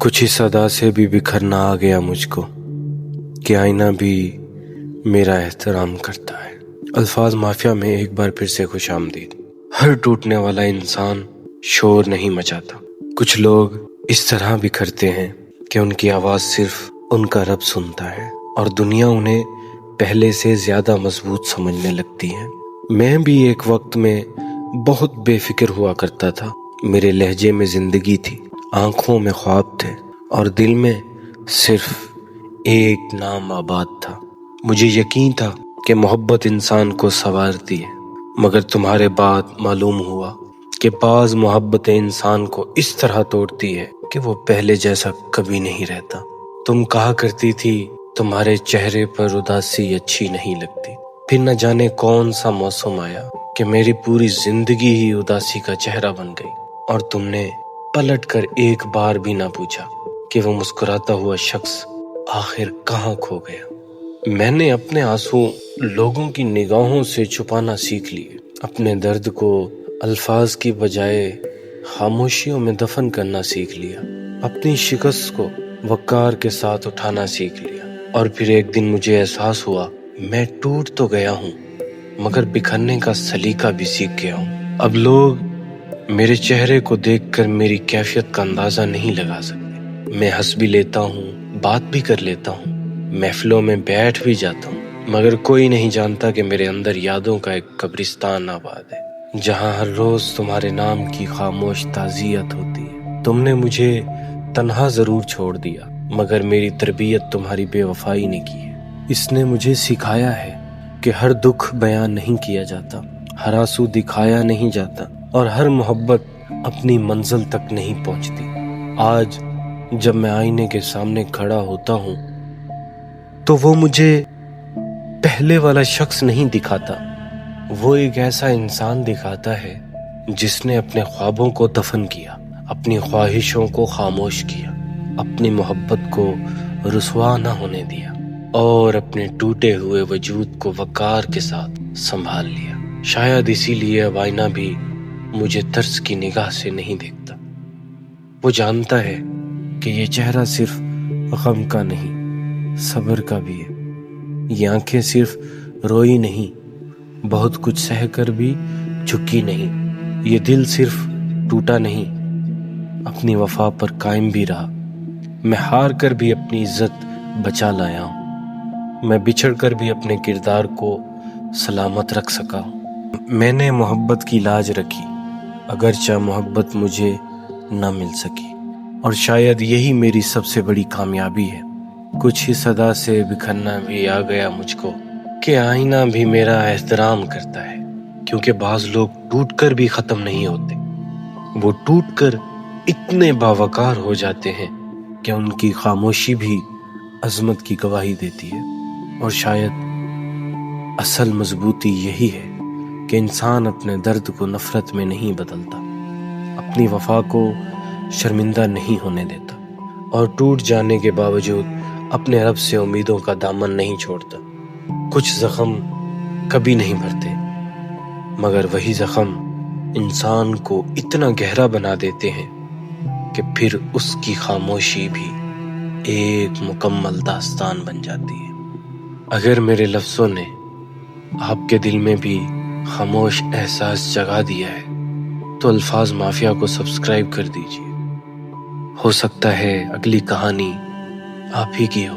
کچھ ہی صدا سے بھی بکھرنا آ گیا مجھ کو کہ آئینہ بھی میرا احترام کرتا ہے۔ الفاظ مافیا میں ایک بار پھر سے خوش آمدید۔ ہر ٹوٹنے والا انسان شور نہیں مچاتا، کچھ لوگ اس طرح بکھرتے ہیں کہ ان کی آواز صرف ان کا رب سنتا ہے اور دنیا انہیں پہلے سے زیادہ مضبوط سمجھنے لگتی ہے۔ میں بھی ایک وقت میں بہت بے فکر ہوا کرتا تھا۔ میرے لہجے میں زندگی تھی، آنکھوں میں خواب تھے اور دل میں صرف ایک نام آباد تھا۔ مجھے یقین تھا کہ محبت انسان کو سنوارتی ہے، مگر تمہارے بعد معلوم ہوا کہ بعض محبتیں انسان کو اس طرح توڑتی ہے کہ وہ پہلے جیسا کبھی نہیں رہتا۔ تم کہا کرتی تھی تمہارے چہرے پر اداسی اچھی نہیں لگتی، پھر نہ جانے کون سا موسم آیا کہ میری پوری زندگی ہی اداسی کا چہرہ بن گئی، اور تم نے پلٹ کر ایک بار بھی نہ پوچھا کہ وہ مسکراتا ہوا شخص آخر کہاں کھو گیا۔ میں نے اپنے آنسو لوگوں کی نگاہوں سے چھپانا سیکھ لیے، اپنے درد کو الفاظ کی بجائے خاموشیوں میں دفن کرنا سیکھ لیا، اپنی شکست کو وقار کے ساتھ اٹھانا سیکھ لیا، اور پھر ایک دن مجھے احساس ہوا میں ٹوٹ تو گیا ہوں مگر بکھرنے کا سلیقہ بھی سیکھ گیا ہوں۔ اب لوگ میرے چہرے کو دیکھ کر میری کیفیت کا اندازہ نہیں لگا سکتے۔ میں ہنس بھی لیتا ہوں، بات بھی کر لیتا ہوں، محفلوں میں بیٹھ بھی جاتا ہوں، مگر کوئی نہیں جانتا کہ میرے اندر یادوں کا ایک قبرستان آباد ہے، جہاں ہر روز تمہارے نام کی خاموش تعزیت ہوتی ہے۔ تم نے مجھے تنہا ضرور چھوڑ دیا، مگر میری تربیت تمہاری بے وفائی نے کی ہے۔ اس نے مجھے سکھایا ہے کہ ہر دکھ بیان نہیں کیا جاتا، ہر آنسو دکھایا نہیں جاتا، اور ہر محبت اپنی منزل تک نہیں پہنچتی۔ آج جب میں آئینے کے سامنے کھڑا ہوتا ہوں تو وہ مجھے پہلے والا شخص نہیں دکھاتا، وہ ایک ایسا انسان دکھاتا ہے جس نے اپنے خوابوں کو دفن کیا، اپنی خواہشوں کو خاموش کیا، اپنی محبت کو رسوا نہ ہونے دیا، اور اپنے ٹوٹے ہوئے وجود کو وقار کے ساتھ سنبھال لیا۔ شاید اسی لیے اب آئینہ بھی مجھے طرز کی نگاہ سے نہیں دیکھتا۔ وہ جانتا ہے کہ یہ چہرہ صرف غم کا نہیں، صبر کا بھی ہے۔ یہ آنکھیں صرف روئی نہیں، بہت کچھ سہ کر بھی جھکی نہیں۔ یہ دل صرف ٹوٹا نہیں، اپنی وفا پر قائم بھی رہا۔ میں ہار کر بھی اپنی عزت بچا لایا ہوں، میں بچھڑ کر بھی اپنے کردار کو سلامت رکھ سکا ہوں۔ میں نے محبت کی لاج رکھی، اگرچہ محبت مجھے نہ مل سکی، اور شاید یہی میری سب سے بڑی کامیابی ہے۔ کچھ ہی صدا سے بکھرنا بھی آ گیا مجھ کو کہ آئینہ بھی میرا احترام کرتا ہے، کیونکہ بعض لوگ ٹوٹ کر بھی ختم نہیں ہوتے، وہ ٹوٹ کر اتنے باوقار ہو جاتے ہیں کہ ان کی خاموشی بھی عظمت کی گواہی دیتی ہے۔ اور شاید اصل مضبوطی یہی ہے کہ انسان اپنے درد کو نفرت میں نہیں بدلتا، اپنی وفا کو شرمندہ نہیں ہونے دیتا، اور ٹوٹ جانے کے باوجود اپنے رب سے امیدوں کا دامن نہیں چھوڑتا۔ کچھ زخم کبھی نہیں بھرتے، مگر وہی زخم انسان کو اتنا گہرا بنا دیتے ہیں کہ پھر اس کی خاموشی بھی ایک مکمل داستان بن جاتی ہے۔ اگر میرے لفظوں نے آپ کے دل میں بھی خاموش احساس جگا دیا ہے تو الفاظ مافیا کو سبسکرائب کر دیجیے، ہو سکتا ہے اگلی کہانی آپ ہی کی ہو۔